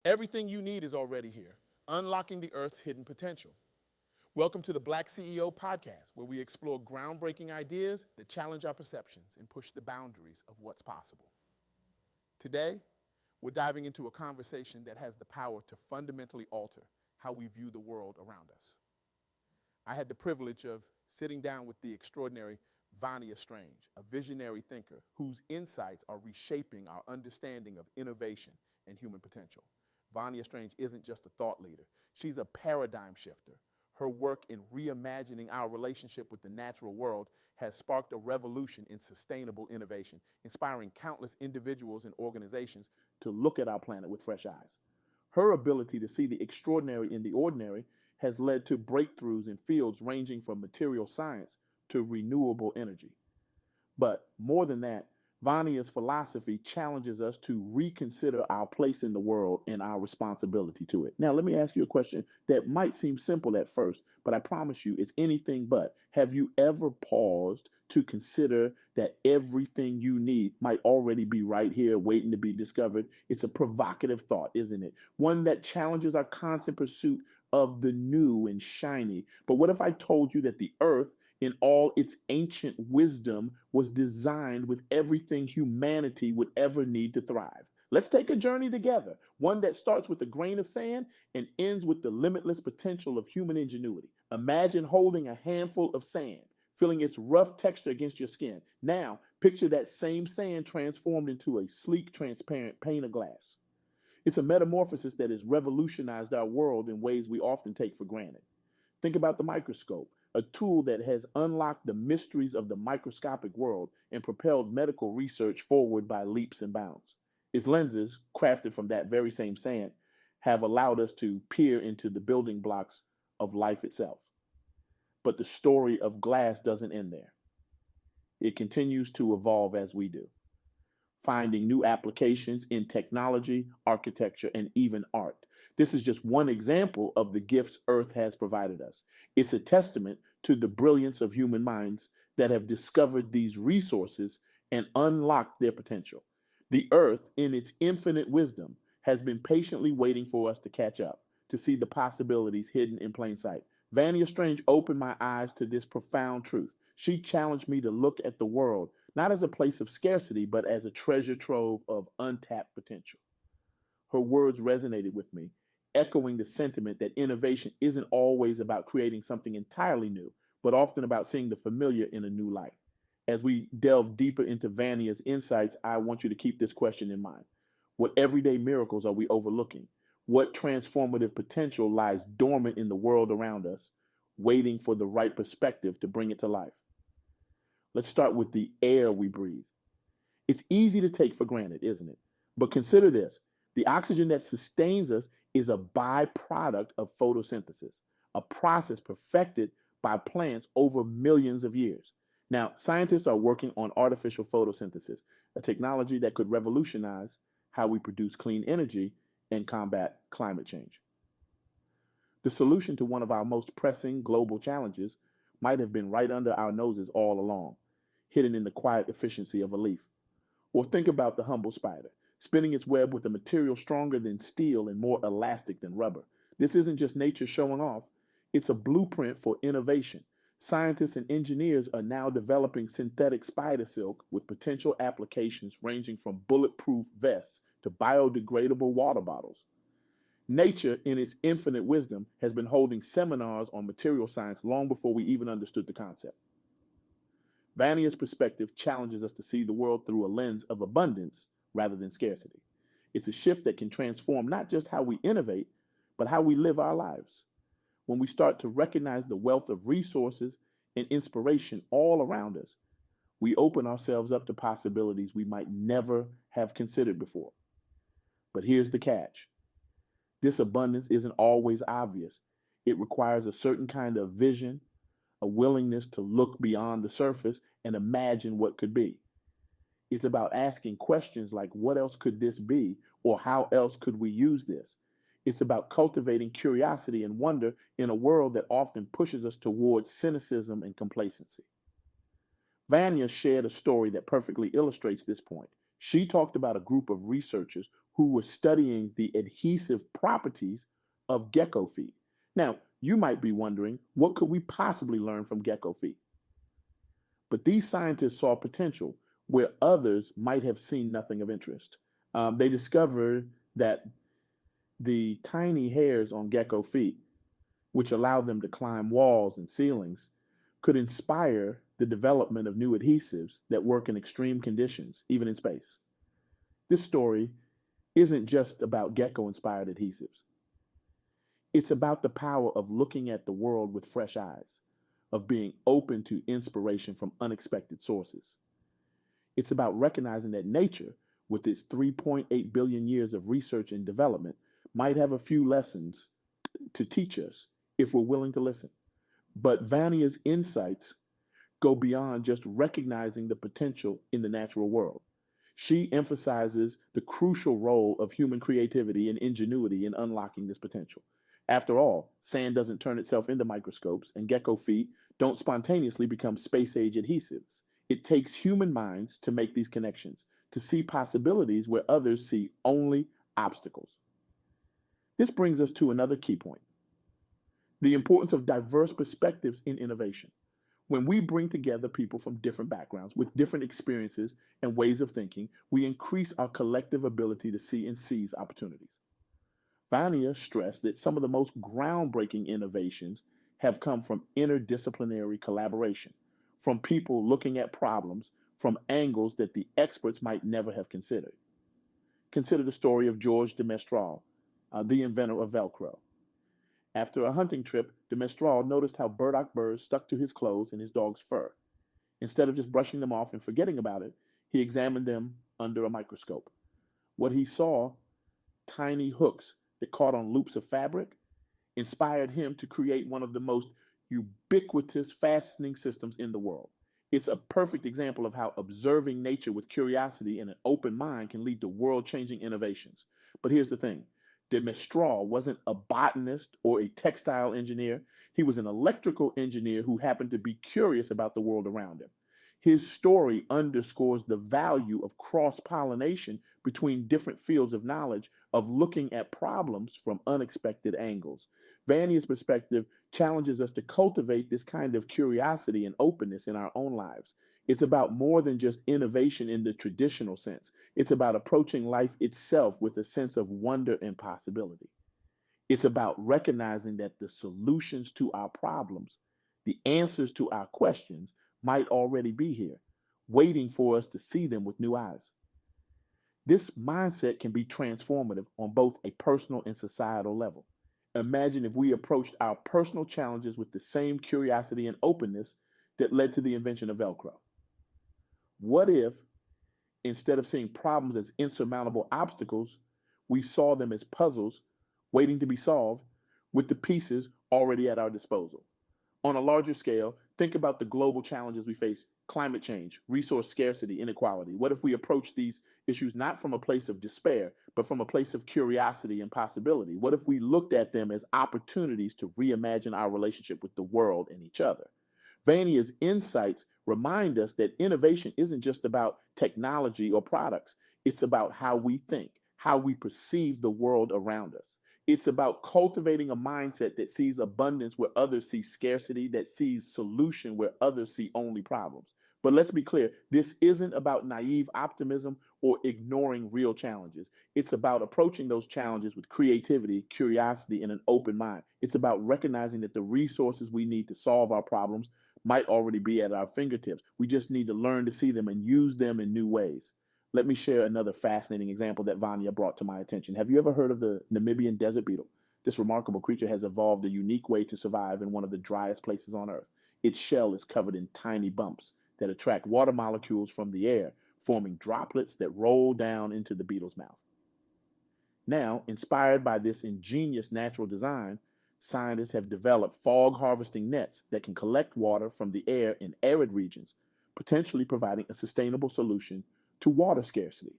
Everything you need is already here, unlocking the Earth's hidden potential. Welcome to the Black CEO podcast, where we explore groundbreaking ideas that challenge our perceptions and push the boundaries of what's possible. Today, we're diving into a conversation that has the power to fundamentally alter how we view the world around us. I had the privilege of sitting down with the extraordinary Vania Strange, a visionary thinker whose insights are reshaping our understanding of innovation and human potential. Vania Strange isn't just a thought leader, she's a paradigm shifter. Her work in reimagining our relationship with the natural world has sparked a revolution in sustainable innovation, inspiring countless individuals and organizations to look at our planet with fresh eyes. Her ability to see the extraordinary in the ordinary has led to breakthroughs in fields ranging from material science to renewable energy. But more than that, Vania's philosophy challenges us to reconsider our place in the world and our responsibility to it. Now, let me ask you a question that might seem simple at first, but I promise you it's anything but. Have you ever paused to consider that everything you need might already be right here waiting to be discovered? It's a provocative thought, isn't it? One that challenges our constant pursuit of the new and shiny. But what if I told you that the earth in all its ancient wisdom, was designed with everything humanity would ever need to thrive? Let's take a journey together, one that starts with a grain of sand and ends with the limitless potential of human ingenuity. Imagine holding a handful of sand, feeling its rough texture against your skin. Now, picture that same sand transformed into a sleek, transparent pane of glass. It's a metamorphosis that has revolutionized our world in ways we often take for granted. Think about the microscope, a tool that has unlocked the mysteries of the microscopic world and propelled medical research forward by leaps and bounds. Its lenses, crafted from that very same sand, have allowed us to peer into the building blocks of life itself. But the story of glass doesn't end there. It continues to evolve as we do, finding new applications in technology, architecture, and even art. This is just one example of the gifts Earth has provided us. It's a testament to the brilliance of human minds that have discovered these resources and unlocked their potential. The Earth, in its infinite wisdom, has been patiently waiting for us to catch up, to see the possibilities hidden in plain sight. Vania Strange opened my eyes to this profound truth. She challenged me to look at the world not as a place of scarcity, but as a treasure trove of untapped potential. Her words resonated with me, echoing the sentiment that innovation isn't always about creating something entirely new, but often about seeing the familiar in a new light. As we delve deeper into Vania's insights, I want you to keep this question in mind. What everyday miracles are we overlooking? What transformative potential lies dormant in the world around us, waiting for the right perspective to bring it to life? Let's start with the air we breathe. It's easy to take for granted, isn't it? But consider this: the oxygen that sustains us is a byproduct of photosynthesis, a process perfected by plants over millions of years. Now, scientists are working on artificial photosynthesis, a technology that could revolutionize how we produce clean energy and combat climate change. The solution to one of our most pressing global challenges might have been right under our noses all along, hidden in the quiet efficiency of a leaf. Or think about the humble spider, spinning its web with a material stronger than steel and more elastic than rubber. This isn't just nature showing off, it's a blueprint for innovation. Scientists and engineers are now developing synthetic spider silk with potential applications ranging from bulletproof vests to biodegradable water bottles. Nature, in its infinite wisdom, has been holding seminars on material science long before we even understood the concept. Vania's perspective challenges us to see the world through a lens of abundance rather than scarcity. It's a shift that can transform not just how we innovate, but how we live our lives. When we start to recognize the wealth of resources and inspiration all around us, we open ourselves up to possibilities we might never have considered before. But here's the catch: this abundance isn't always obvious. It requires a certain kind of vision, a willingness to look beyond the surface and imagine what could be. It's about asking questions like, what else could this be? Or how else could we use this? It's about cultivating curiosity and wonder in a world that often pushes us towards cynicism and complacency. Vanya shared a story that perfectly illustrates this point. She talked about a group of researchers who were studying the adhesive properties of gecko feet. Now, you might be wondering, what could we possibly learn from gecko feet? But these scientists saw potential where others might have seen nothing of interest. They discovered that the tiny hairs on gecko feet, which allow them to climb walls and ceilings, could inspire the development of new adhesives that work in extreme conditions, even in space. This story isn't just about gecko-inspired adhesives. It's about the power of looking at the world with fresh eyes, of being open to inspiration from unexpected sources. It's about recognizing that nature, with its 3.8 billion years of research and development, might have a few lessons to teach us if we're willing to listen. But Vania's insights go beyond just recognizing the potential in the natural world. She emphasizes the crucial role of human creativity and ingenuity in unlocking this potential. After all, sand doesn't turn itself into microscopes, and gecko feet don't spontaneously become space age adhesives. It takes human minds to make these connections, to see possibilities where others see only obstacles. This brings us to another key point: the importance of diverse perspectives in innovation. When we bring together people from different backgrounds with different experiences and ways of thinking, we increase our collective ability to see and seize opportunities. Vania stressed that some of the most groundbreaking innovations have come from interdisciplinary collaboration, from people looking at problems from angles that the experts might never have considered. Consider the story of George de Mestral, the inventor of Velcro. After a hunting trip, de Mestral noticed how burdock burrs stuck to his clothes and his dog's fur. Instead of just brushing them off and forgetting about it, he examined them under a microscope. What he saw, tiny hooks that caught on loops of fabric, inspired him to create one of the most ubiquitous fastening systems in the world. It's a perfect example of how observing nature with curiosity and an open mind can lead to world changing innovations. But here's the thing: de Mestral wasn't a botanist or a textile engineer. He was an electrical engineer who happened to be curious about the world around him. His story underscores the value of cross pollination between different fields of knowledge, of looking at problems from unexpected angles. Vania's perspective challenges us to cultivate this kind of curiosity and openness in our own lives. It's about more than just innovation in the traditional sense. It's about approaching life itself with a sense of wonder and possibility. It's about recognizing that the solutions to our problems, the answers to our questions, might already be here, waiting for us to see them with new eyes. This mindset can be transformative on both a personal and societal level. Imagine if we approached our personal challenges with the same curiosity and openness that led to the invention of Velcro. What if, instead of seeing problems as insurmountable obstacles, we saw them as puzzles waiting to be solved with the pieces already at our disposal? On a larger scale, think about the global challenges we face: climate change, resource scarcity, inequality. What if we approach these issues not from a place of despair, but from a place of curiosity and possibility? What if we looked at them as opportunities to reimagine our relationship with the world and each other? Vania's insights remind us that innovation isn't just about technology or products. It's about how we think, how we perceive the world around us. It's about cultivating a mindset that sees abundance where others see scarcity, that sees solution where others see only problems. But let's be clear, this isn't about naive optimism or ignoring real challenges. It's about approaching those challenges with creativity, curiosity, and an open mind. It's about recognizing that the resources we need to solve our problems might already be at our fingertips. We just need to learn to see them and use them in new ways. Let me share another fascinating example that Vania brought to my attention. Have you ever heard of the Namibian desert beetle? This remarkable creature has evolved a unique way to survive in one of the driest places on Earth. Its shell is covered in tiny bumps that attract water molecules from the air, forming droplets that roll down into the beetle's mouth. Now, inspired by this ingenious natural design, scientists have developed fog harvesting nets that can collect water from the air in arid regions, potentially providing a sustainable solution to water scarcity.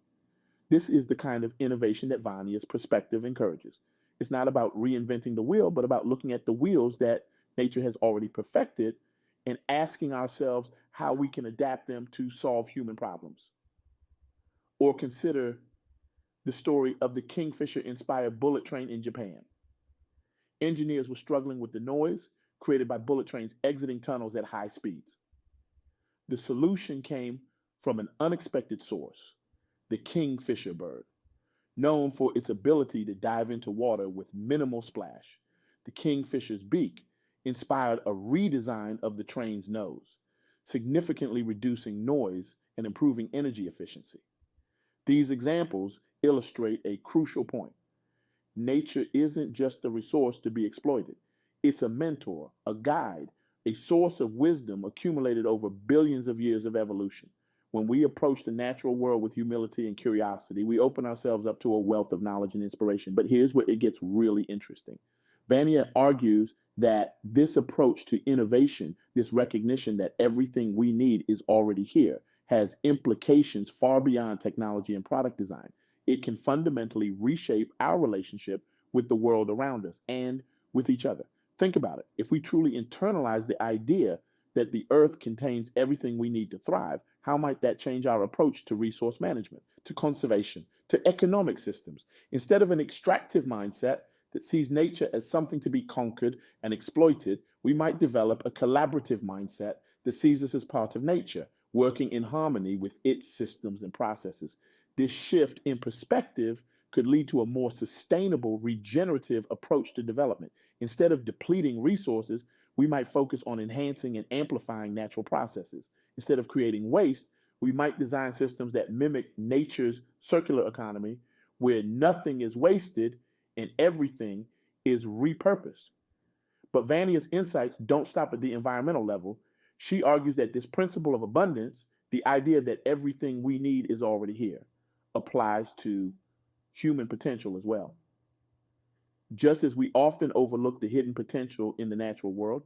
This is the kind of innovation that Vania's perspective encourages. It's not about reinventing the wheel, but about looking at the wheels that nature has already perfected and asking ourselves how we can adapt them to solve human problems. Or consider The story of the Kingfisher-inspired bullet train in Japan. Engineers were struggling with the noise created by bullet trains exiting tunnels at high speeds. The solution came from an unexpected source, the kingfisher bird. Known for its ability to dive into water with minimal splash, the kingfisher's beak inspired a redesign of the train's nose, significantly reducing noise and improving energy efficiency. These examples illustrate a crucial point. Nature isn't just a resource to be exploited. It's a mentor, a guide, a source of wisdom accumulated over billions of years of evolution. When we approach the natural world with humility and curiosity, we open ourselves up to a wealth of knowledge and inspiration. But here's where it gets really interesting. Vania argues that this approach to innovation, this recognition that everything we need is already here, has implications far beyond technology and product design. It can fundamentally reshape our relationship with the world around us and with each other. Think about it. If we truly internalize the idea that the earth contains everything we need to thrive, how might that change our approach to resource management, to conservation, to economic systems? Instead of an extractive mindset that sees nature as something to be conquered and exploited, we might develop a collaborative mindset that sees us as part of nature, working in harmony with its systems and processes. This shift in perspective could lead to a more sustainable, regenerative approach to development. Instead of depleting resources, we might focus on enhancing and amplifying natural processes. Instead of creating waste, we might design systems that mimic nature's circular economy, where nothing is wasted and everything is repurposed. But Vania's insights don't stop at the environmental level. She argues that this principle of abundance, the idea that everything we need is already here, applies to human potential as well. Just as we often overlook the hidden potential in the natural world,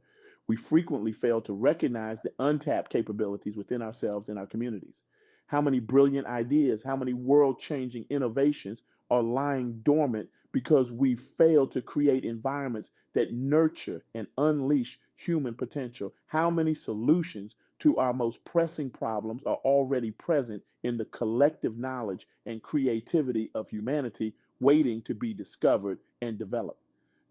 we frequently fail to recognize the untapped capabilities within ourselves and our communities. How many brilliant ideas, how many world changing innovations are lying dormant because we fail to create environments that nurture and unleash human potential? How many solutions to our most pressing problems are already present in the collective knowledge and creativity of humanity, waiting to be discovered and developed?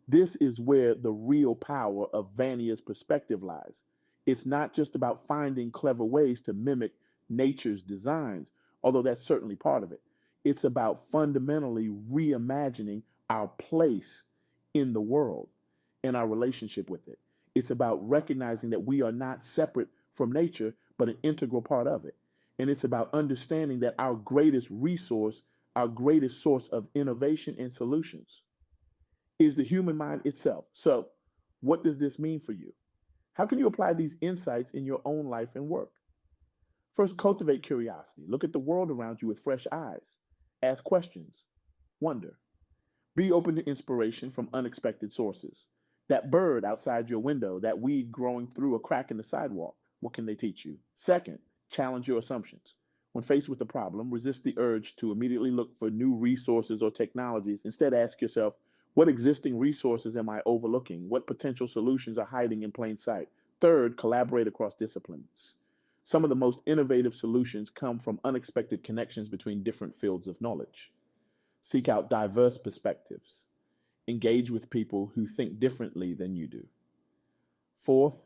This is where the real power of Vania's perspective lies. It's not just about finding clever ways to mimic nature's designs, although that's certainly part of it. It's about fundamentally reimagining our place in the world and our relationship with it. It's about recognizing that we are not separate from nature, but an integral part of it. And it's about understanding that our greatest resource, our greatest source of innovation and solutions is the human mind itself. So, what does this mean for you? How can you apply these insights in your own life and work? First, cultivate curiosity. Look at the world around you with fresh eyes. Ask questions. Wonder. Be open to inspiration from unexpected sources. That bird outside your window, that weed growing through a crack in the sidewalk, what can they teach you? Second, challenge your assumptions. When faced with a problem, resist the urge to immediately look for new resources or technologies. Instead, ask yourself, what existing resources am I overlooking? What potential solutions are hiding in plain sight? Third, collaborate across disciplines. Some of the most innovative solutions come from unexpected connections between different fields of knowledge. Seek out diverse perspectives. Engage with people who think differently than you do. Fourth,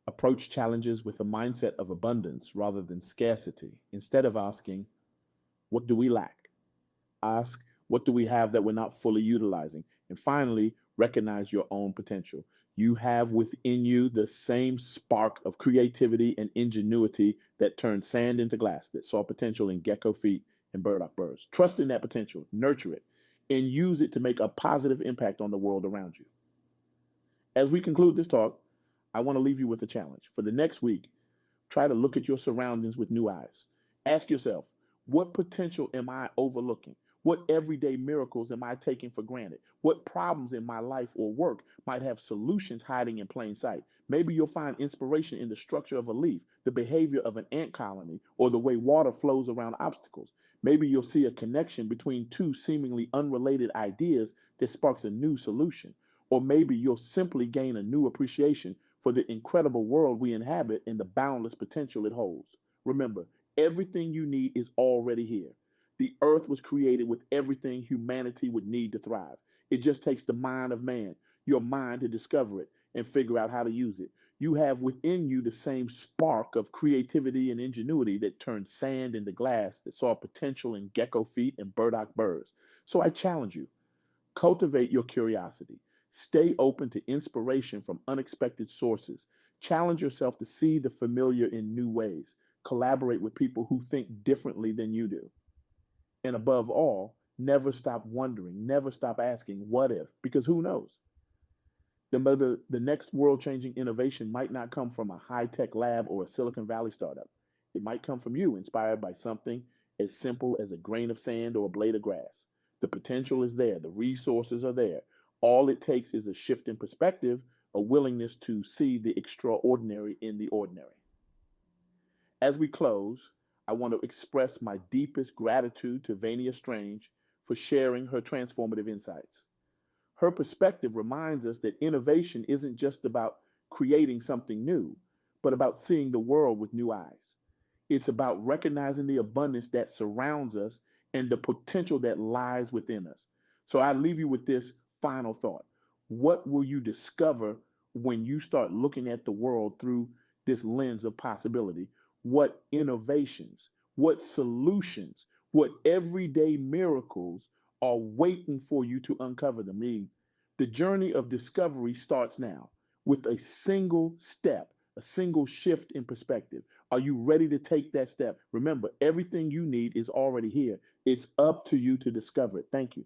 approach challenges with a mindset of abundance rather than scarcity. Instead of asking, what do we lack? Ask, what do we have that we're not fully utilizing? And finally, recognize your own potential. You have within you the same spark of creativity and ingenuity that turned sand into glass, that saw potential in gecko feet and burdock birds. Trust in that potential, nurture it, and use it to make a positive impact on the world around you. As we conclude this talk, I want to leave you with a challenge. For the next week, try to look at your surroundings with new eyes. Ask yourself, what potential am I overlooking? What everyday miracles am I taking for granted? What problems in my life or work might have solutions hiding in plain sight? Maybe you'll find inspiration in the structure of a leaf, the behavior of an ant colony, or the way water flows around obstacles. Maybe you'll see a connection between two seemingly unrelated ideas that sparks a new solution. Or maybe you'll simply gain a new appreciation for the incredible world we inhabit and the boundless potential it holds. Remember, everything you need is already here. The earth was created with everything humanity would need to thrive. It just takes the mind of man, your mind, to discover it and figure out how to use it. You have within you the same spark of creativity and ingenuity that turned sand into glass, that saw potential in gecko feet and burdock birds. So I challenge you, cultivate your curiosity. Stay open to inspiration from unexpected sources. Challenge yourself to see the familiar in new ways. Collaborate with people who think differently than you do. And above all, never stop wondering, never stop asking, what if? Because who knows? The next world changing innovation might not come from a high tech lab or a Silicon Valley startup. It might come from you, inspired by something as simple as a grain of sand or a blade of grass. The potential is there, the resources are there. All it takes is a shift in perspective, a willingness to see the extraordinary in the ordinary. As we close, I want to express my deepest gratitude to Vania Strange for sharing her transformative insights. Her perspective reminds us that innovation isn't just about creating something new, but about seeing the world with new eyes. It's about recognizing the abundance that surrounds us and the potential that lies within us. So I leave you with this final thought. What will you discover when you start looking at the world through this lens of possibility? What innovations, what solutions, what everyday miracles are waiting for you to uncover them? The journey of discovery starts now with a single step, a single shift in perspective. Are you ready to take that step? Remember, everything you need is already here. It's up to you to discover it. Thank you.